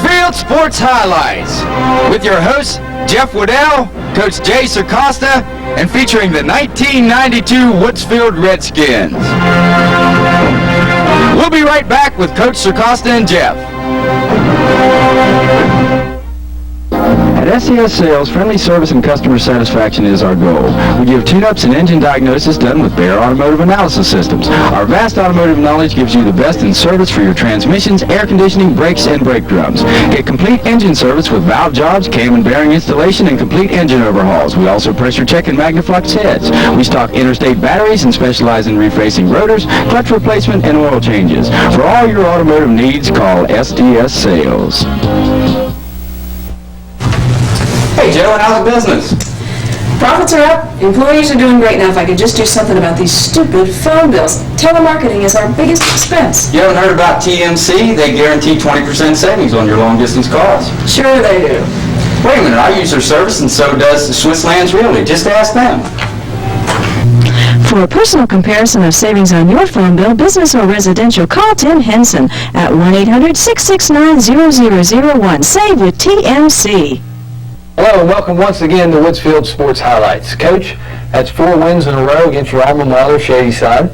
Woodsfield Sports Highlights with your hosts Jeff Waddell, Coach Jay Circosta, and featuring the 1992 Woodsfield Redskins. We'll be right back with Coach Circosta and Jeff. At SCS Sales, friendly service and customer satisfaction is our goal. We give tune-ups and engine diagnosis done with Bear Automotive Analysis Systems. Our vast automotive knowledge gives you the best in service for your transmissions, air conditioning, brakes, and brake drums. Get complete engine service with valve jobs, cam and bearing installation, and complete engine overhauls. We also pressure check and Magnaflux heads. We stock interstate batteries and specialize in refacing rotors, clutch replacement, and oil changes. For all your automotive needs, call SDS Sales. Hey Joe, how's the business? Profits are up, employees are doing great. Now if I could just do something about these stupid phone bills. Telemarketing is our biggest expense. You haven't heard about TMC? They guarantee 20% savings on your long distance calls. Sure they do. Wait a minute, I use their service and so does Swiss Lands Realty. Just ask them. For a personal comparison of savings on your phone bill, business or residential, call Tim Henson at 1-800-669-0001. Save with TMC. Hello and welcome once again to Woodsfield Sports Highlights. Coach, that's 4 wins in a row against your alma mater, Shadyside.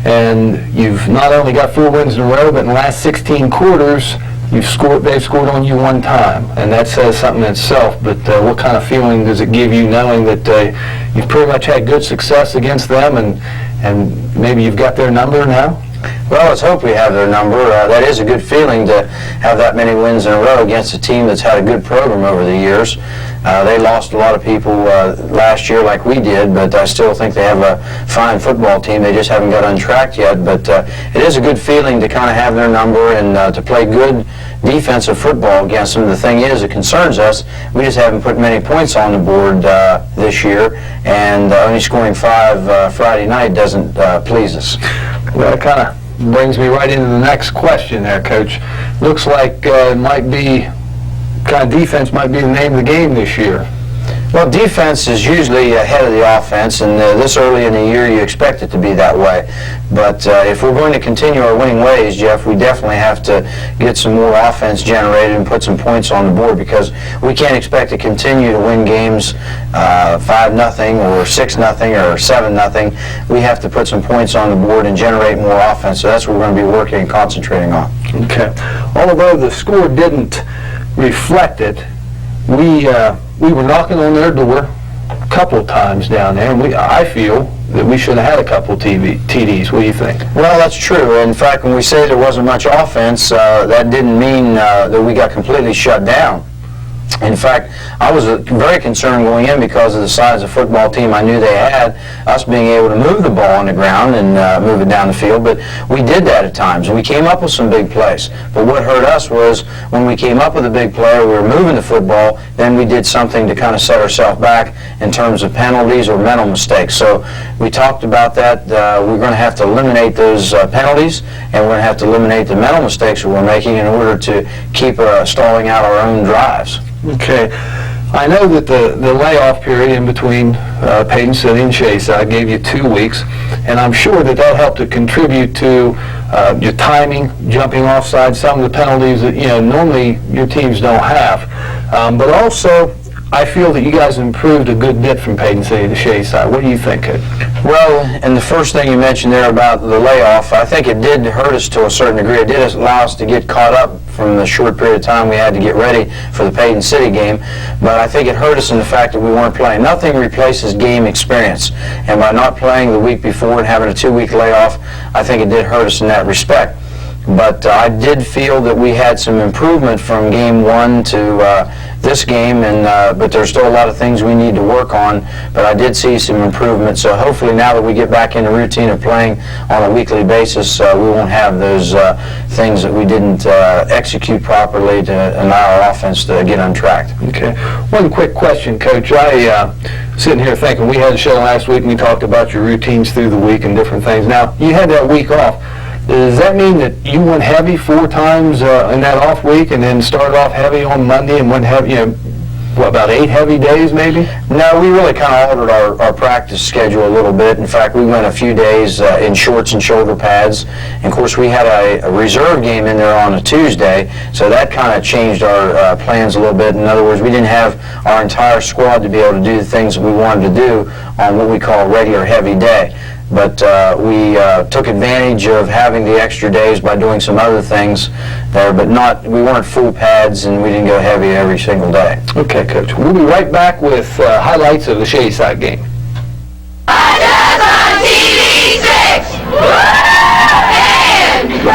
And you've not only got 4 wins in a row, but in the last 16 quarters, they've scored on you 1 time. And that says something in itself, but what kind of feeling does it give you knowing that you've pretty much had good success against them and maybe you've got their number now? Well, let's hope we have their number. That is a good feeling to have that many wins in a row against a team that's had a good program over the years. They lost a lot of people last year like we did, but I still think they have a fine football team. They just haven't got untracked yet, but it is a good feeling to kind of have their number and to play good defensive football against them. The thing is, it concerns us. We just haven't put many points on the board this year, and only scoring 5 Friday night doesn't please us. Well, that kind of brings me right into the next question there, Coach. Looks like defense might be the name of the game this year. Well, defense is usually ahead of the offense, and this early in the year you expect it to be that way. But if we're going to continue our winning ways, Jeff, we definitely have to get some more offense generated and put some points on the board, because we can't expect to continue to win games 5-0 or 6-0 or 7-0. We have to put some points on the board and generate more offense, so that's what we're going to be working and concentrating on. Okay. Although the score didn't reflect it, we were knocking on their door a couple of times down there, and I feel that we should have had a couple TDs. What do you think? Well, that's true. In fact, when we say there wasn't much offense, that didn't mean that we got completely shut down. In fact, I was very concerned going in because of the size of the football team I knew they had, us being able to move the ball on the ground and move it down the field, but we did that at times, and we came up with some big plays. But what hurt us was when we came up with a big play, we were moving the football, then we did something to kind of set ourselves back in terms of penalties or mental mistakes. So we talked about that. We're going to have to eliminate those penalties, and we're going to have to eliminate the mental mistakes that we're making in order to keep stalling out our own drives. Okay. I know that the layoff period in between Payton City and Shadyside gave you 2 weeks, and I'm sure that helped to contribute to your timing, jumping offside, some of the penalties that normally your teams don't have. But also, I feel that you guys improved a good bit from Payton City to Shadyside. What do you think? Well, and the first thing you mentioned there about the layoff, I think it did hurt us to a certain degree. It did allow us to get caught up from the short period of time we had to get ready for the Payton City game. But I think it hurt us in the fact that we weren't playing. Nothing replaces game experience. And by not playing the week before and having a 2-week layoff, I think it did hurt us in that respect. But I did feel that we had some improvement from game 1 to this game, but there's still a lot of things we need to work on, but I did see some improvement. So hopefully now that we get back in the routine of playing on a weekly basis, we won't have those things that we didn't execute properly to allow our offense to get untracked. Okay. One quick question, Coach. I sitting here thinking, we had a show last week and we talked about your routines through the week and different things. Now, you had that week off. Does that mean that you went heavy 4 times in that off week and then started off heavy on Monday and went heavy, what, about 8 heavy days maybe? No, we really kind of altered our practice schedule a little bit. In fact, we went a few days in shorts and shoulder pads. And of course, we had a reserve game in there on a Tuesday, so that kind of changed our plans a little bit. In other words, we didn't have our entire squad to be able to do the things that we wanted to do on what we call a regular heavy day. But we took advantage of having the extra days by doing some other things there, but we weren't full pads and we didn't go heavy every single day. Okay, Coach. We'll be right back with highlights of the Shadyside game.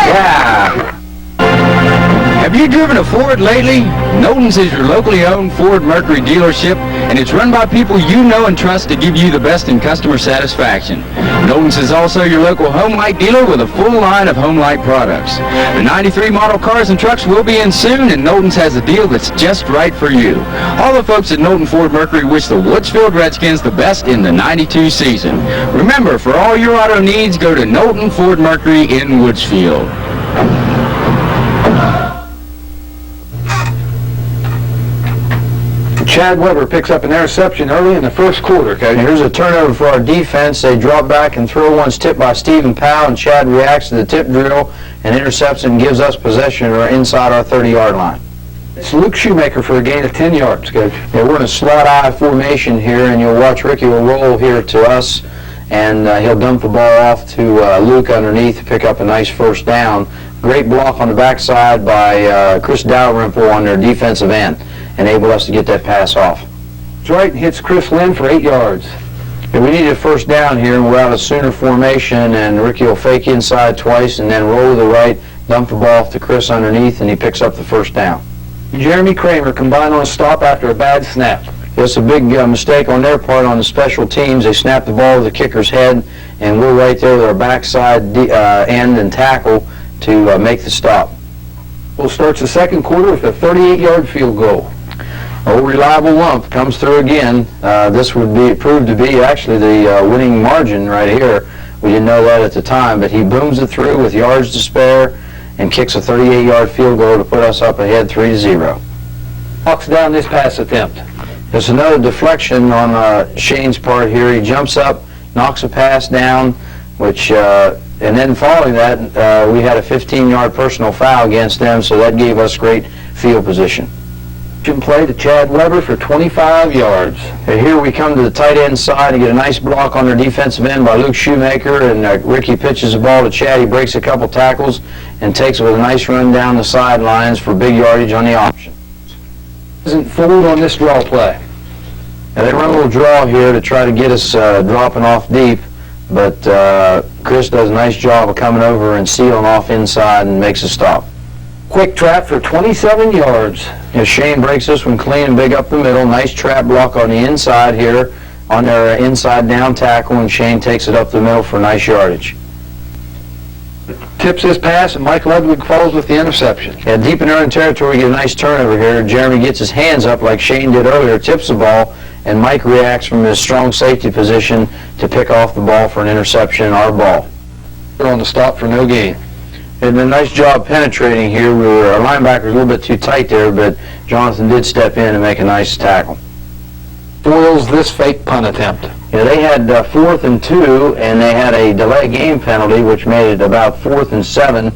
Yeah. Have you driven a Ford lately? Knowlton's is your locally owned Ford Mercury dealership, and it's run by people you know and trust to give you the best in customer satisfaction. Knowlton's is also your local home light dealer with a full line of home light products. The 93 model cars and trucks will be in soon, and Knowlton's has a deal that's just right for you. All the folks at Knowlton Ford Mercury wish the Woodsfield Redskins the best in the 92 season. Remember, for all your auto needs, go to Knowlton Ford Mercury in Woodsfield. Chad Weber picks up an interception early in the first quarter, Coach. Here's a turnover for our defense. They drop back and throw. One's tipped by Stephen Powell, and Chad reacts to the tip drill and intercepts and gives us possession inside our 30-yard line. It's Luke Shoemaker for a gain of 10 yards, Coach. Yeah, we're in a slot I formation here, and you'll watch Ricky will roll here to us, and he'll dump the ball off to Luke underneath to pick up a nice first down. Great block on the backside by Chris Dalrymple on their defensive end. Enable us to get that pass off. It's right and hits Chris Lynn for 8 yards. Yeah, we needed a first down here, and we're out of Sooner formation, and Ricky will fake inside twice and then roll to the right, dump the ball off to Chris underneath, and he picks up the first down. Jeremy Kramer combined on a stop after a bad snap. It's a big mistake on their part on the special teams. They snap the ball to the kicker's head, and we're right there with our backside end and tackle to make the stop. We'll start the second quarter with a 38-yard field goal. Old reliable Lump comes through again. This would prove to be actually the winning margin right here. We didn't know that at the time, but he booms it through with yards to spare and kicks a 38-yard field goal to put us up ahead 3-0. Walks down this pass attempt. There's another deflection on Shane's part here. He jumps up, knocks a pass down, which and then following that, we had a 15-yard personal foul against them, so that gave us great field position. Play to Chad Weber for 25 yards. And here we come to the tight end side and get a nice block on their defensive end by Luke Shoemaker, and Ricky pitches the ball to Chad. He breaks a couple tackles and takes it with a nice run down the sidelines for big yardage on the option. Isn't fooled on this draw play. Now they run a little draw here to try to get us dropping off deep, but Chris does a nice job of coming over and sealing off inside and makes a stop. Quick trap for 27 yards. Shane breaks this one clean and big up the middle. Nice trap block on the inside here on their inside down tackle, and Shane takes it up the middle for nice yardage. Tips his pass, and Mike Ludwig falls with the interception. Yeah, deep in their own territory, we get a nice turnover here. Jeremy gets his hands up like Shane did earlier, tips the ball, and Mike reacts from his strong safety position to pick off the ball for an interception, our ball. We're on the stop for no gain. They did a nice job penetrating here. Our linebacker was a little bit too tight there, but Jonathan did step in and make a nice tackle. Foils this fake punt attempt. Yeah, they had 4th and 2, and they had a delay game penalty, which made it about 4th and 7,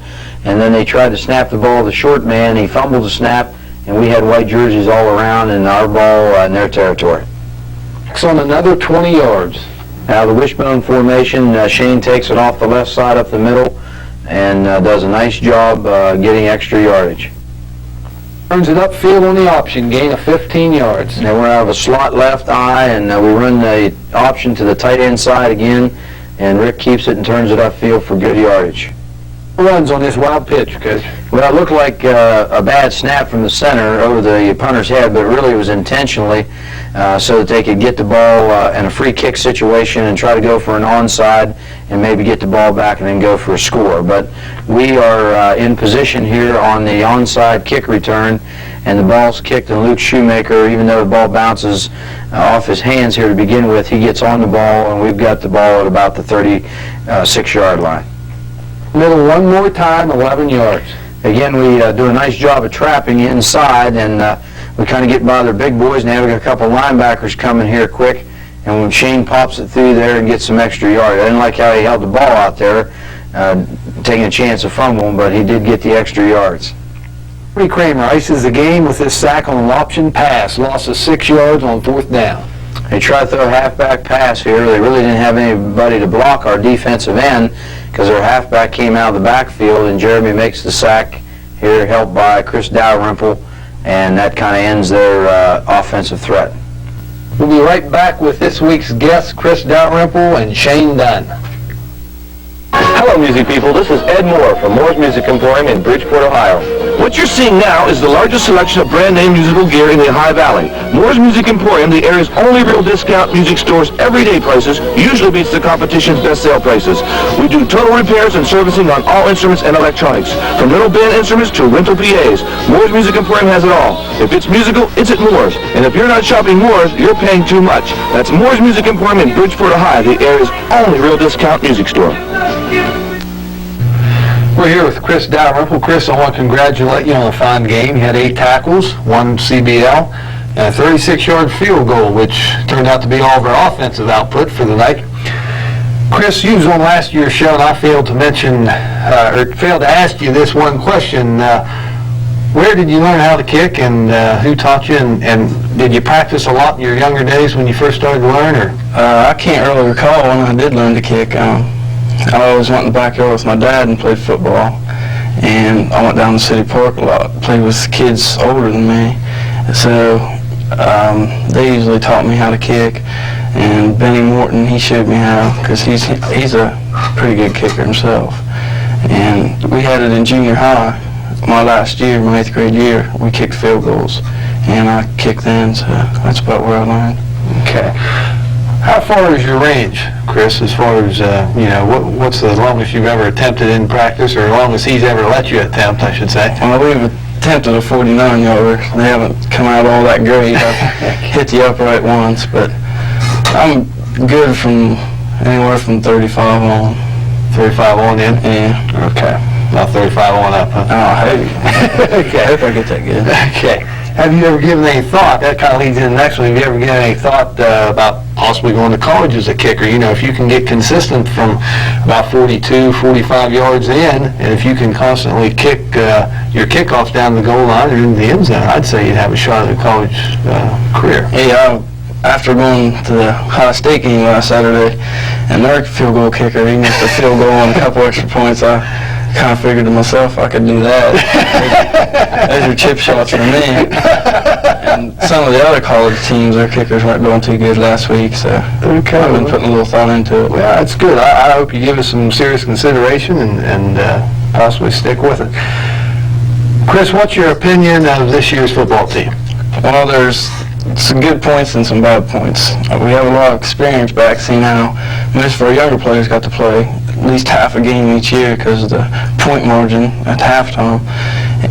and then they tried to snap the ball to the short man. He fumbled the snap, and we had white jerseys all around, and our ball in their territory. It's on another 20 yards. Now the wishbone formation, Shane takes it off the left side up the middle, and does a nice job getting extra yardage. Turns it upfield on the option, gain of 15 yards. Now we're out of a slot left eye, and we run the option to the tight end side again, and Rick keeps it and turns it upfield for good yardage. Runs on this wild pitch, Coach. Well, it looked like a bad snap from the center over the punter's head, but really it was intentionally so that they could get the ball in a free kick situation and try to go for an onside and maybe get the ball back and then go for a score. But we are in position here on the onside kick return, and the ball's kicked, and Luke Shoemaker, even though the ball bounces off his hands here to begin with, he gets on the ball, and we've got the ball at about the 36-yard line. Middle one more time, 11 yards. Again, we do a nice job of trapping inside, and we kind of get by their big boys, and now we got a couple linebackers coming here quick. And when Shane pops it through there and gets some extra yard, I didn't like how he held the ball out there, taking a chance of fumbling, but he did get the extra yards. Lee Kramer ices the game with this sack on an option pass. Loss of 6 yards on 4th down. They tried to throw a halfback pass here. They really didn't have anybody to block our defensive end because their halfback came out of the backfield, and Jeremy makes the sack here, helped by Chris Dalrymple, and that kind of ends their offensive threat. We'll be right back with this week's guests, Chris Dalrymple and Shane Dunn. Hello, music people. This is Ed Moore from Moore's Music Emporium in Bridgeport, Ohio. What you're seeing now is the largest selection of brand-name musical gear in the Ohio Valley. Moore's Music Emporium, the area's only real discount music store's everyday prices, usually beats the competition's best sale prices. We do total repairs and servicing on all instruments and electronics, from little band instruments to rental PAs. Moore's Music Emporium has it all. If it's musical, it's at Moore's. And if you're not shopping Moore's, you're paying too much. That's Moore's Music Emporium in Bridgeport, Ohio, the area's only real discount music store. We're here with Chris Dalrymple. Chris, I want to congratulate you on a fine game. You had 8 tackles, 1 CBL, and a 36-yard field goal, which turned out to be all of our offensive output for the night. Chris, you was on last year's show, and I failed to mention, or failed to ask you this one question. Where did you learn how to kick, and who taught you, and did you practice a lot in your younger days when you first started to learn? Or I can't really recall when I did learn to kick. I always went in the backyard with my dad and played football, and I went down to City Park a lot, played with kids older than me, so they usually taught me how to kick, and Benny Morton, he showed me how, because he's a pretty good kicker himself, and we had it in junior high. My last year, my 8th grade year, we kicked field goals, and I kicked then, so that's about where I learned. Okay. How far is your range, Chris, as far as, what's the longest you've ever attempted in practice, or longest he's ever let you attempt, I should say? Well, we've attempted a 49-yarder. They haven't come out all that great. I've hit the upright once, but I'm good from anywhere from 35 on. 35 on in? Yeah. Okay. Not 35 on up, huh? Oh, hey. Okay. I hope I get that good. Okay. Have you ever given any thought, that kind of leads into the next one, have you ever given any thought about possibly going to college as a kicker? You know, if you can get consistent from about 42, 45 yards in, and if you can constantly kick your kickoffs down the goal line or into the end zone, I'd say you'd have a shot at a college career. Yeah, after going to the Ohio State game last Saturday, and their field goal kicker, he missed a field goal and a couple extra points, I kind of figured to myself I could do that. Those are chip shots for me. And some of the other college teams, their kickers weren't doing too good last week, so I've been putting a little thought into it. Well, that's good. I hope you give us some serious consideration and possibly stick with it. Chris, what's your opinion of this year's football team? Well, there's some good points and some bad points. We have a lot of experience back, seeing how most of our younger players got to play at least half a game each year because of the point margin at halftime.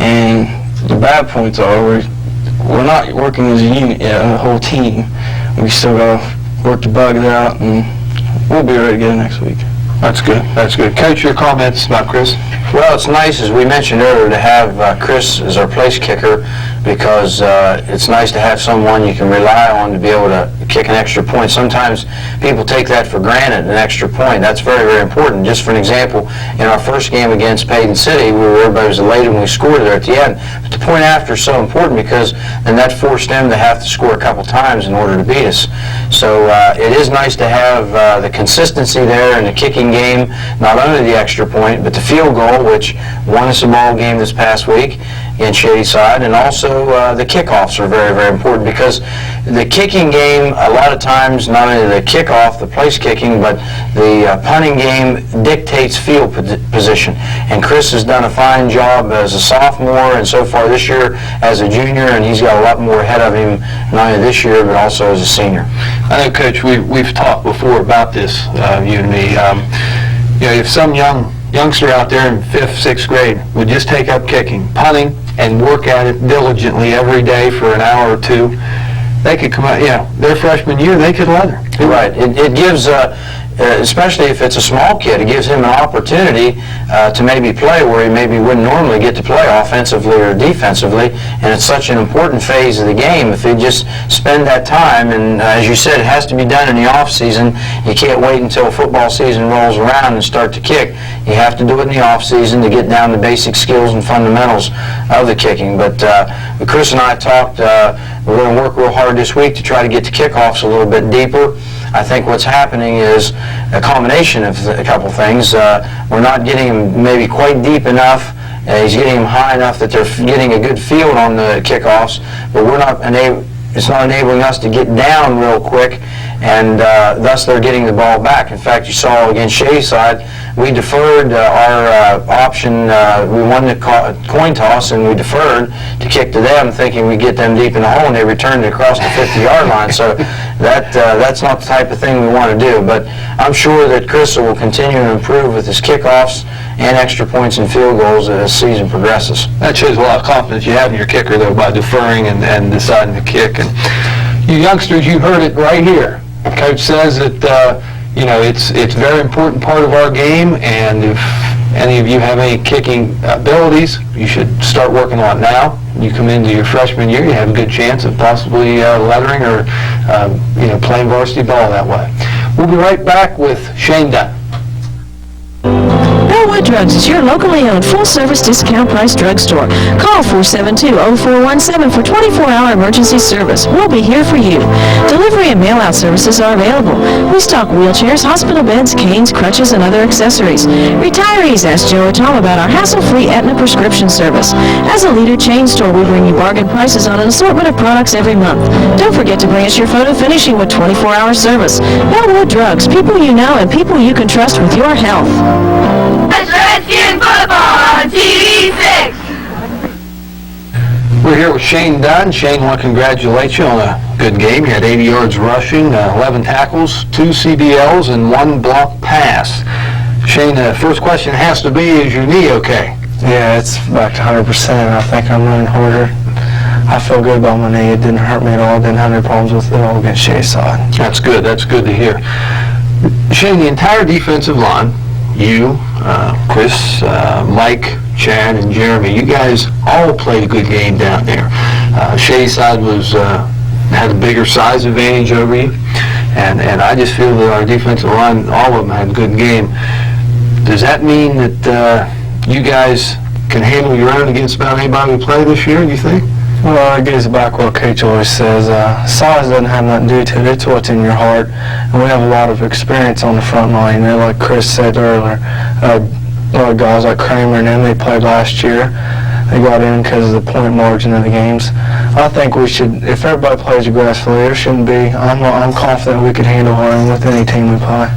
And the bad points are we're not working as a unit yet, a whole team. We still got to work the bugs out, and we'll be ready to get it next week. That's good. That's good. Coach, your comments about Chris? Well, it's nice, as we mentioned earlier, to have Chris as our place kicker, because it's nice to have someone you can rely on to be able to kick an extra point. Sometimes people take that for granted, an extra point. That's very, very important. Just for an example, in our first game against Payton City, everybody was elated when we scored there at the end. But the point after is so important, because then that forced them to have to score a couple times in order to beat us. So it is nice to have the consistency there in the kicking game, not only the extra point, but the field goal, which won us a ball game this past week against Shadyside, and also the kickoffs are very, very important, because the kicking game, a lot of times, not only the kickoff, the place kicking, but the punting game dictates field position. And Chris has done a fine job as a sophomore, and so far this year as a junior, and he's got a lot more ahead of him, not only this year, but also as a senior. I know, Coach, we've talked before about this, you and me. If some youngster out there in 5th, 6th grade would just take up kicking, punting, and work at it diligently every day for an hour or two, they could come out, their freshman year, they could leather. Right. It gives especially if it's a small kid, it gives him an opportunity to maybe play where he maybe wouldn't normally get to play offensively or defensively, and it's such an important phase of the game. If they just spend that time, and as you said, it has to be done in the off season. You can't wait until football season rolls around and start to kick. You have to do it in the off season to get down to basic skills and fundamentals of the kicking. But Chris and I talked, we're going to work real hard this week to try to get the kickoffs a little bit deeper. I think what's happening is a combination of a couple things. We're not getting him maybe quite deep enough. He's getting him high enough that they're getting a good field on the kickoffs, but it's not enabling us to get down real quick, and thus they're getting the ball back. In fact, you saw against Shadyside, we deferred our option. We won the coin toss, and we deferred to kick to them, thinking we'd get them deep in the hole, and they returned it across the 50-yard line. So that's not the type of thing we want to do. But I'm sure that Chris will continue to improve with his kickoffs and extra points and field goals as the season progresses. That shows a lot of confidence you have in your kicker, though, by deferring and deciding to kick. And you youngsters, you heard it right here. Coach says that it's a very important part of our game, and if any of you have any kicking abilities, you should start working on it now. You come into your freshman year, you have a good chance of possibly lettering or playing varsity ball that way. We'll be right back with Shane Dunn. Bellwood Drugs is your locally owned full-service discount price drugstore. Call 472-0417 for 24-hour emergency service. We'll be here for you. Delivery and mail-out services are available. We stock wheelchairs, hospital beds, canes, crutches, and other accessories. Retirees ask Joe or Tom about our hassle-free Aetna prescription service. As a leader chain store, we bring you bargain prices on an assortment of products every month. Don't forget to bring us your photo finishing with 24-hour service. Bellwood Drugs, people you know and people you can trust with your health. Redskin football on TV6. We're here with Shane Dunn. Shane, I want to congratulate you on a good game. You had 80 yards rushing, 11 tackles, 2 CDLs, and 1 block pass. Shane, the first question has to be, is your knee okay? Yeah, it's back to 100%. I think I'm running harder. I feel good about my knee. It didn't hurt me at all. Didn't have any problems with it all against Shadyside. That's good. That's good to hear. Shane, the entire defensive line, you, Chris, Mike, Chad, and Jeremy, you guys all played a good game down there. Shadyside had a bigger size advantage over you, and I just feel that our defensive line, all of them had a good game. Does that mean that you guys can handle your own against about anybody we play this year, do you think? Well, it goes back what Coach always says. Size doesn't have nothing to do to it. It's what's in your heart. And we have a lot of experience on the front line. Like Chris said earlier, a lot of guys like Kramer and them, they played last year. They got in because of the point margin of the games. I think we should, if everybody plays aggressively, there shouldn't be. I'm confident we could handle our own with any team we play.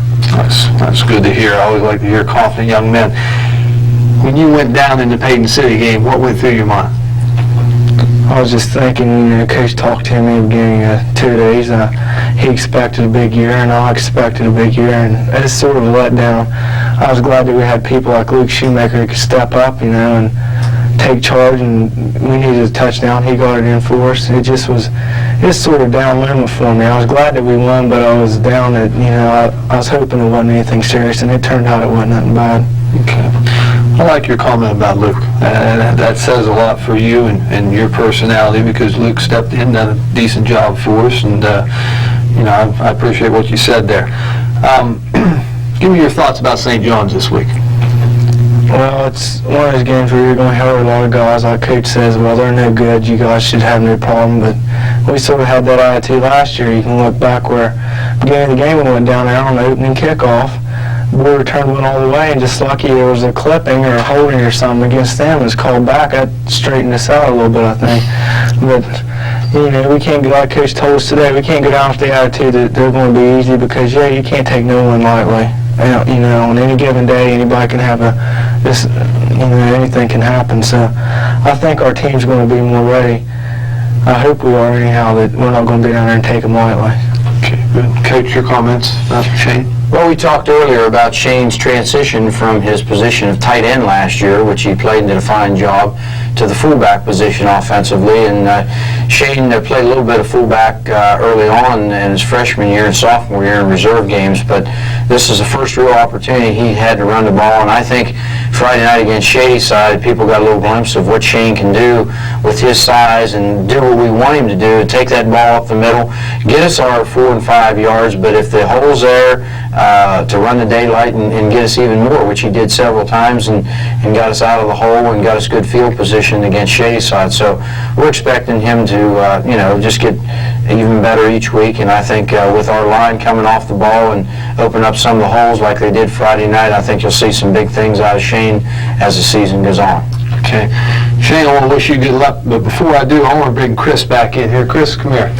That's good to hear. I always like to hear confident young men. When you went down in the Payton City game, what went through your mind? I was just thinking, Coach talked to me at the beginning of 2 days. He expected a big year, and I expected a big year, and it's sort of a letdown. I was glad that we had people like Luke Shoemaker who could step up, and take charge, and we needed a touchdown. He got it in for us. It was sort of down limit for me. I was glad that we won, but I was down that, I was hoping it wasn't anything serious, and it turned out it wasn't nothing bad. Okay. I like your comment about Luke. That says a lot for you and your personality, because Luke stepped in, done a decent job for us, and I appreciate what you said there. Give me your thoughts about St. John's this week. Well, it's one of those games where you're going to have a lot of guys, like Coach says, well, they're no good, you guys should have no problem, but we sort of had that attitude last year. You can look back where, beginning of the game, we went down there on the opening kickoff, boy returned one all the way, and just lucky there was a clipping or a holding or something against them. It was called back. That straightened us out a little bit, I think. But, we can't, like Coach told us today, we can't go down with the attitude that they're going to be easy, because, you can't take no one lightly. On any given day, anybody can have anything can happen. So I think our team's going to be more ready. I hope we are anyhow, that we're not going to be down there and take them lightly. Okay, good. Coach, your comments about Shane? Well, we talked earlier about Shane's transition from his position of tight end last year, which he played and did a fine job, to the fullback position offensively. And Shane played a little bit of fullback early on in his freshman year and sophomore year in reserve games, but this is the first real opportunity he had to run the ball. And I think Friday night against Shadyside, people got a little glimpse of what Shane can do with his size and do what we want him to do, take that ball up the middle, get us our 4 and 5 yards, but if the hole's there, to run the daylight and get us even more, which he did several times, and got us out of the hole and got us good field position against Shadyside. So we're expecting him to, just get even better each week. And I think with our line coming off the ball and open up some of the holes like they did Friday night, I think you'll see some big things out of Shane as the season goes on. Okay. Shane, I want to wish you good luck, but before I do, I want to bring Chris back in here. Chris, come here.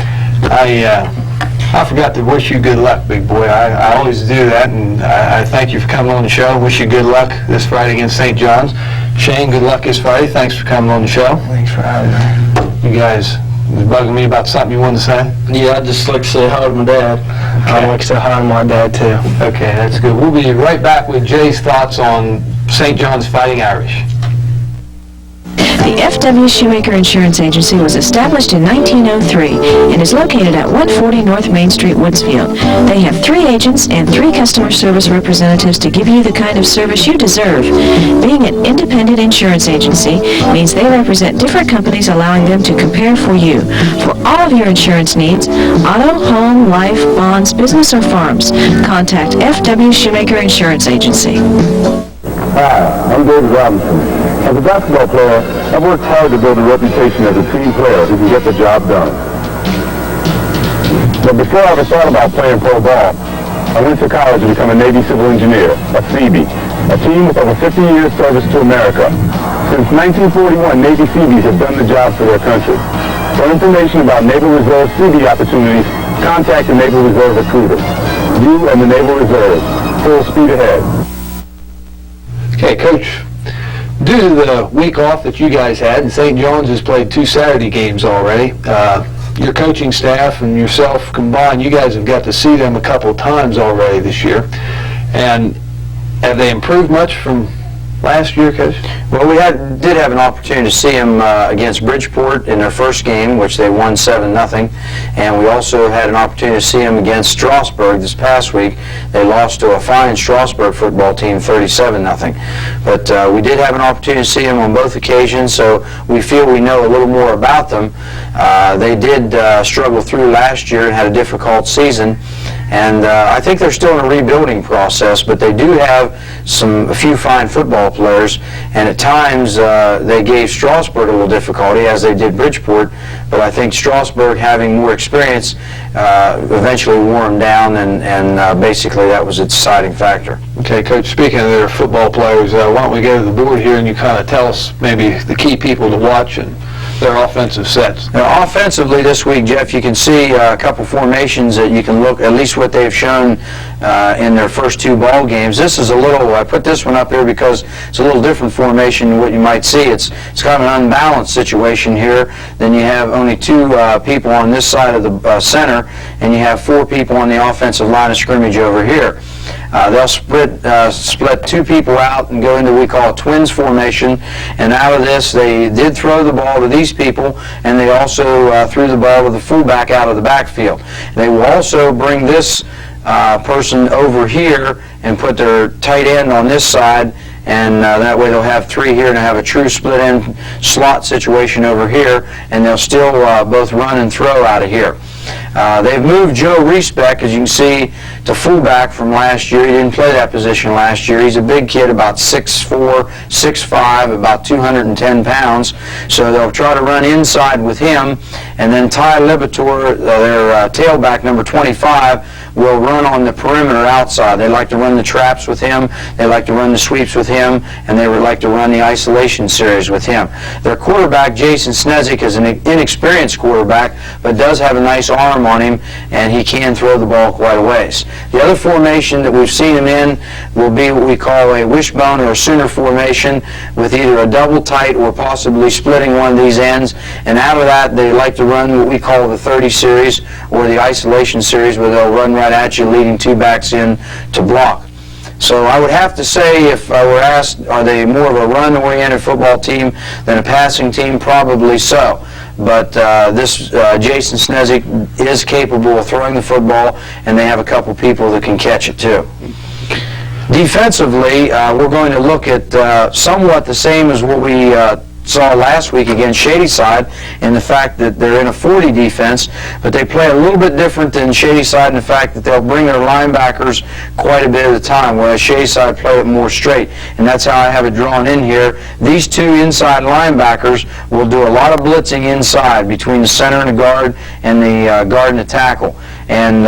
I forgot to wish you good luck, big boy. I always do that, and I thank you for coming on the show. Wish you good luck this Friday against St. John's. Shane, good luck this Friday. Thanks for coming on the show. Thanks for having me. You guys was bugging me about something you wanted to say? Yeah, I'd just like to say hi to my dad. I'd like to say hi to my dad, too. Okay, that's good. We'll be right back with Jay's thoughts on St. John's Fighting Irish. The F.W. Shoemaker Insurance Agency was established in 1903 and is located at 140 North Main Street, Woodsfield. They have 3 agents and 3 customer service representatives to give you the kind of service you deserve. Being an independent insurance agency means they represent different companies, allowing them to compare for you. For all of your insurance needs, auto, home, life, bonds, business, or farms, contact F.W. Shoemaker Insurance Agency. Hi, I'm David Robinson. As a basketball player, I've worked hard to build a reputation as a team player who can get the job done. But before I ever thought about playing pro ball, I went to college to become a Navy Civil Engineer, a Seabee, a team with over 50 years service to America. Since 1941, Navy Seabees have done the job for their country. For information about Naval Reserve Seabee opportunities, contact the Naval Reserve recruiter. You and the Naval Reserve, full speed ahead. Okay, Coach, due to the week off that you guys had, and St. John's has played 2 Saturday games already, your coaching staff and yourself combined, you guys have got to see them a couple of times already this year. And have they improved much from last year, Coach? Well, we did have an opportunity to see them against Bridgeport in their first game, which they won 7-0. And we also had an opportunity to see them against Strasburg this past week. They lost to a fine Strasburg football team, 37-0. But we did have an opportunity to see them on both occasions, so we feel we know a little more about them. They did struggle through last year and had a difficult season. And I think they're still in a rebuilding process, but they do have a few fine football players, and at times they gave Strasburg a little difficulty, as they did Bridgeport, but I think Strasburg, having more experience, eventually wore them down, and basically that was a deciding factor. Okay, Coach, speaking of their football players, why don't we go to the board here and you kind of tell us maybe the key people to watch and their offensive sets. Now, offensively this week, Jeff, you can see a couple formations that you can look, at least what they've shown in their first 2 ball games. This is a little, I put this one up here because it's a little different formation than what you might see. It's kind of an unbalanced situation here. Then you have only 2 people on this side of the center, and you have 4 people on the offensive line of scrimmage over here. They'll split 2 people out and go into what we call a twins formation, and out of this they did throw the ball to these people, and they also threw the ball with the fullback out of the backfield. They will also bring this person over here and put their tight end on this side, and that way they'll have 3 here and they'll have a true split end slot situation over here, and they'll still both run and throw out of here. They've moved Joe Reesbeck, as you can see, to fullback from last year. He didn't play that position last year. He's a big kid, about 6'4", 6'5", about 210 pounds. So they'll try to run inside with him. And then Ty Libator, their tailback, number 25, will run on the perimeter outside. They like to run the traps with him. They like to run the sweeps with him. And they would like to run the isolation series with him. Their quarterback, Jason Snezik, is an inexperienced quarterback, but does have a nice arm on him, and he can throw the ball quite a ways. The other formation that we've seen him in will be what we call a wishbone or a Sooner formation, with either a double tight or possibly splitting one of these ends. And out of that, they like to run what we call the 30 series or the isolation series, where they'll run right at you, leading 2 backs in to block. So I would have to say, if I were asked, are they more of a run-oriented football team than a passing team? Probably so. But this Jason Snezik is capable of throwing the football, and they have a couple people that can catch it too. Defensively, we're going to look at somewhat the same as what we saw last week against Shadyside, in the fact that they're in a 40 defense, but they play a little bit different than Shadyside in the fact that they'll bring their linebackers quite a bit at a time, whereas Shadyside play it more straight, and that's how I have it drawn in here. These two inside linebackers will do a lot of blitzing inside between the center and the guard, and the guard and the tackle. And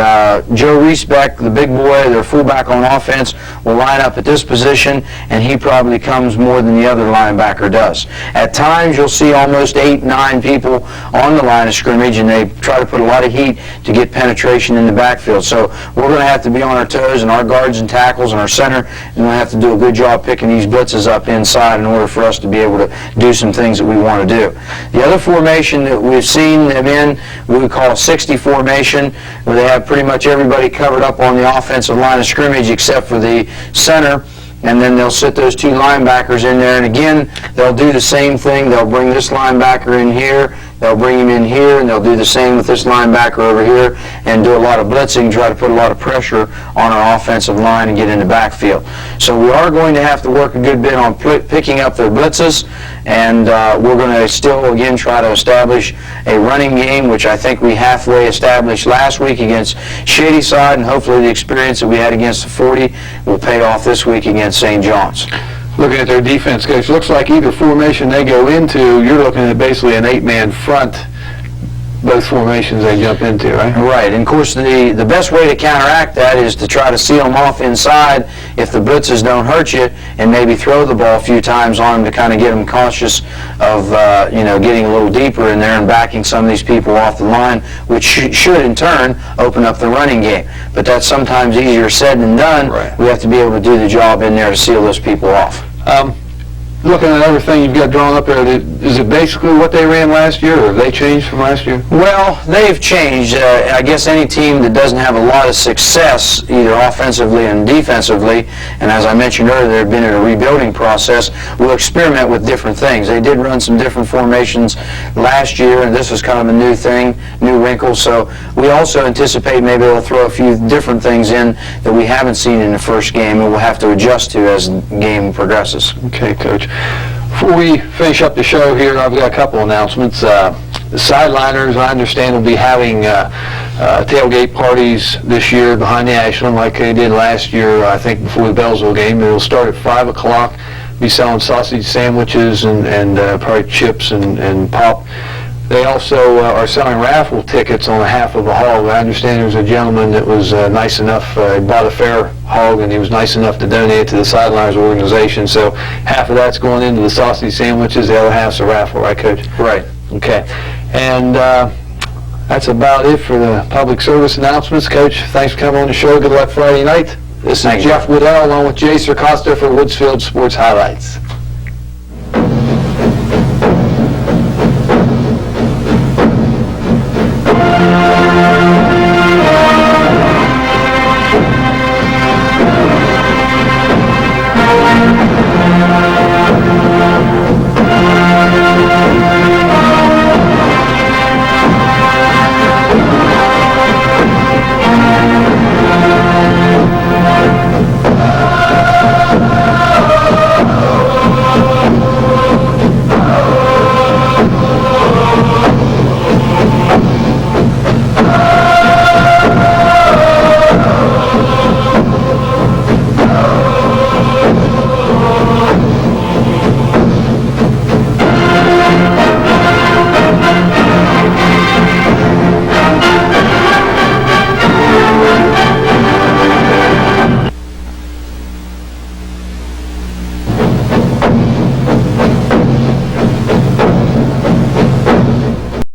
Joe Reesbeck, the big boy, their fullback on offense, will line up at this position, and he probably comes more than the other linebacker does. At times, you'll see almost 8, 9 people on the line of scrimmage, and they try to put a lot of heat to get penetration in the backfield. So we're going to have to be on our toes, and our guards and tackles and our center, and we're going to have to do a good job picking these blitzes up inside in order for us to be able to do some things that we want to do. The other formation that we've seen them in, we would call a 60 formation, where they have pretty much everybody covered up on the offensive line of scrimmage except for the center, and then they'll sit those two linebackers in there, and again, they'll do the same thing. They'll bring this linebacker in here, they'll bring him in here, and they'll do the same with this linebacker over here, and do a lot of blitzing, try to put a lot of pressure on our offensive line and get in the backfield. So we are going to have to work a good bit on picking up their blitzes, and we're going to still, again, try to establish a running game, which I think we halfway established last week against Shadyside, and hopefully the experience that we had against the 40 will pay off this week against St. John's. Looking at their defense, coach, looks like either formation they go into, you're looking at basically an 8-man front, both formations they jump into, right? Right, and of course the best way to counteract that is to try to seal them off inside if the blitzes don't hurt you, and maybe throw the ball a few times on them to kind of get them cautious of getting a little deeper in there and backing some of these people off the line, which should in turn open up the running game. But that's sometimes easier said than done. Right. We have to be able to do the job in there to seal those people off. Looking at everything you've got drawn up there, is it basically what they ran last year, or have they changed from last year? Well, they've changed. I guess any team that doesn't have a lot of success, either offensively and defensively, and as I mentioned earlier, they've been in a rebuilding process, will experiment with different things. They did run some different formations last year, and this is kind of a new thing, new wrinkle, so we also anticipate maybe they'll throw a few different things in that we haven't seen in the first game, and we'll have to adjust to as the game progresses. Okay, Coach. Before we finish up the show here, I've got a couple announcements. The Sideliners, I understand, will be having tailgate parties this year behind the Ashland like they did last year, I think, before the Bellsville game. It'll start at 5 o'clock. Be selling sausage sandwiches and probably chips and pop. They also are selling raffle tickets on half of a hog. I understand there was a gentleman that was nice enough, he bought a fair hog, and he was nice enough to donate to the Sideliners organization. So half of that's going into the sausage sandwiches, the other half's a raffle, right, Coach? Right. Okay. And that's about it for the public service announcements. Coach, thanks for coming on the show. Good luck Friday night. This is Jeff Woodell along with Jay Sircosta for Woodsfield Sports Highlights.